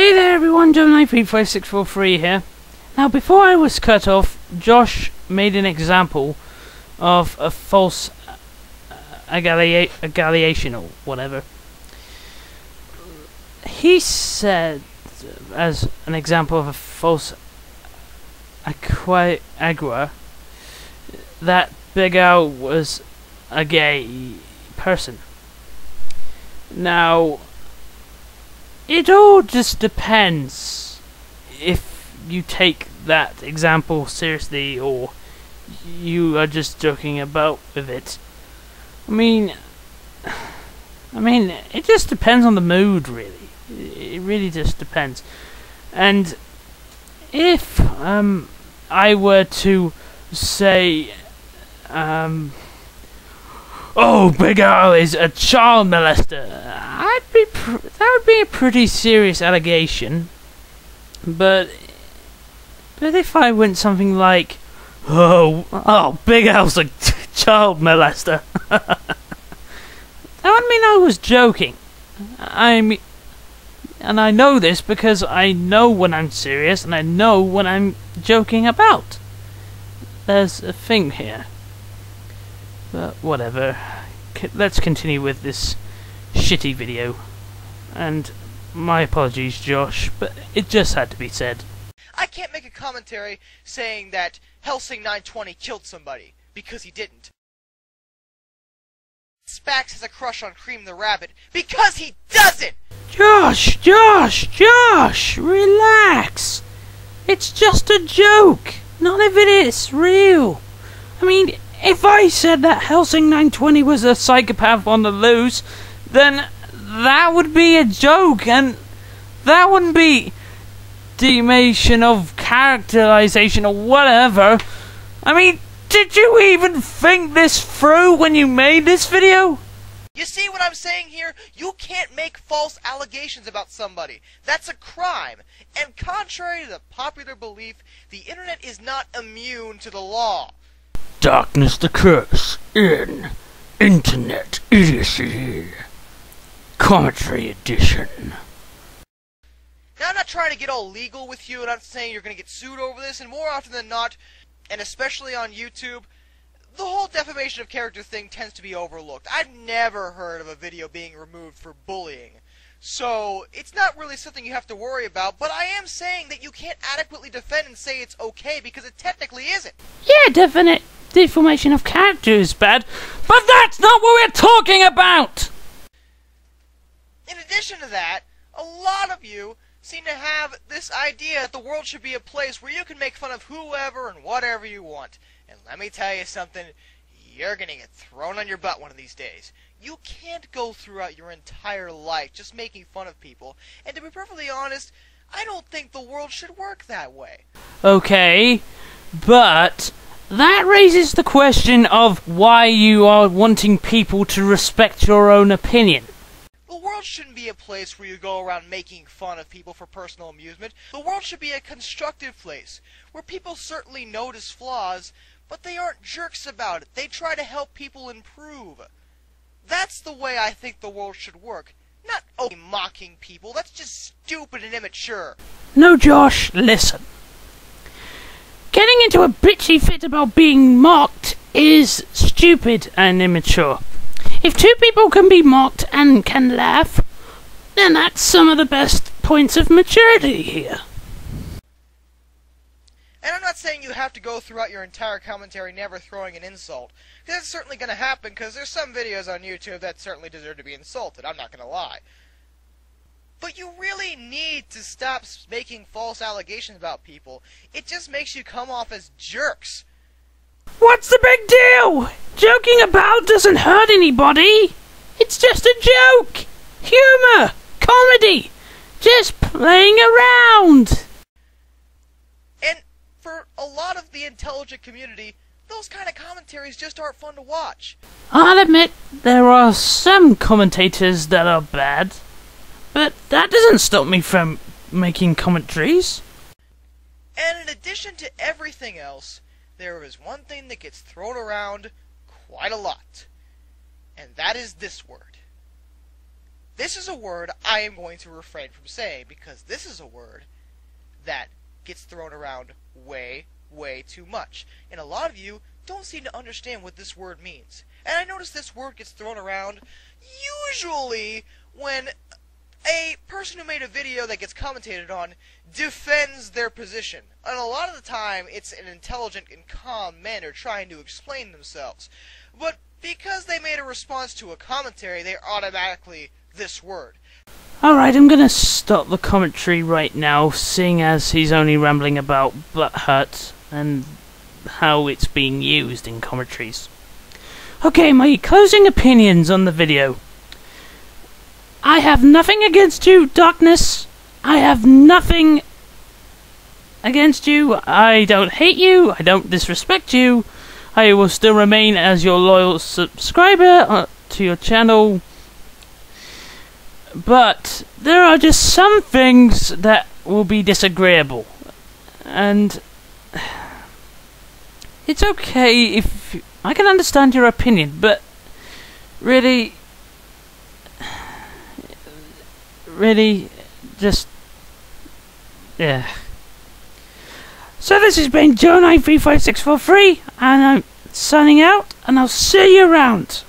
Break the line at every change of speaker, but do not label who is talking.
Hey there everyone, Joe935643 here. Now before I was cut off, Josh made an example of a false allegation or whatever. He said, as an example of a false agua, that Big Al was a gay person. Now, it all just depends if you take that example seriously or you are just joking about with it. I mean, it just depends on the mood, really. It really just depends. And if I were to say, oh, Big Al is a child molester, that would be a pretty serious allegation. But if I went something like, oh, Big Al's a child molester, that would mean I was joking. And I know this because I know when I'm serious and I know when I'm joking about. There's a thing here. But whatever. Let's continue with this shitty video. And my apologies, Josh, but it just had to be said.
I can't make a commentary saying that Helsing 920 killed somebody, because he didn't. Spax has a crush on Cream the Rabbit, because he doesn't!
Josh, relax. It's just a joke. None of it is real. I mean, if I said that Helsing 920 was a psychopath on the loose, then that would be a joke, and that wouldn't be defamation of characterization or whatever. I mean, did you even think this through when you made this video?
You see what I'm saying here? You can't make false allegations about somebody. That's a crime. And contrary to the popular belief, the internet is not immune to the law.
Darkness the curse in Internet Idiocy. Commentary edition.
Now, I'm not trying to get all legal with you, and I'm saying you're going to get sued over this, and more often than not, and especially on YouTube, the whole defamation of character thing tends to be overlooked. I've never heard of a video being removed for bullying. So, it's not really something you have to worry about, but I am saying that you can't adequately defend and say it's okay, because it technically isn't.
Yeah, definite defamation of character is bad, but that's not what we're talking about!
In addition to that, a lot of you seem to have this idea that the world should be a place where you can make fun of whoever and whatever you want. And let me tell you something, you're gonna get thrown on your butt one of these days. You can't go throughout your entire life just making fun of people. And to be perfectly honest, I don't think the world should work that way.
Okay, but that raises the question of why you are wanting people to respect your own opinion.
The world shouldn't be a place where you go around making fun of people for personal amusement. The world should be a constructive place, where people certainly notice flaws, but they aren't jerks about it. They try to help people improve. That's the way I think the world should work. Not mocking people. That's just stupid and immature.
No, Josh, listen. Getting into a bitchy fit about being mocked is stupid and immature. If two people can be mocked and can laugh, then that's some of the best points of maturity here.
And I'm not saying you have to go throughout your entire commentary never throwing an insult. That's certainly going to happen, because there's some videos on YouTube that certainly deserve to be insulted, I'm not going to lie. But you really need to stop making false allegations about people. It just makes you come off as jerks.
What's the big deal? Joking about doesn't hurt anybody. It's just a joke. Humor. Comedy. Just playing around.
And for a lot of the intelligent community, those kind of commentaries just aren't fun to watch.
I'll admit there are some commentators that are bad, but that doesn't stop me from making commentaries.
And in addition to everything else, there is one thing that gets thrown around quite a lot, and that is this word: this is a word I am going to refrain from saying, because this is a word that gets thrown around way, way too much. And a lot of you don't seem to understand what this word means. And I notice this word gets thrown around usually when a person who made a video that gets commentated on defends their position. And a lot of the time, it's an intelligent and calm manner trying to explain themselves. But because they made a response to a commentary, they're automatically this word.
Alright, I'm gonna stop the commentary right now, seeing as he's only rambling about butthurt and how it's being used in commentaries. Okay, my closing opinions on the video. I have nothing against you, Darkness. I have nothing against you. I don't hate you. I don't disrespect you. I will still remain as your loyal subscriber to your channel. But there are just some things that will be disagreeable. And it's okay if... I can understand your opinion, but really, just, yeah. So this has been Joe935643, and I'm signing out, and I'll see you around.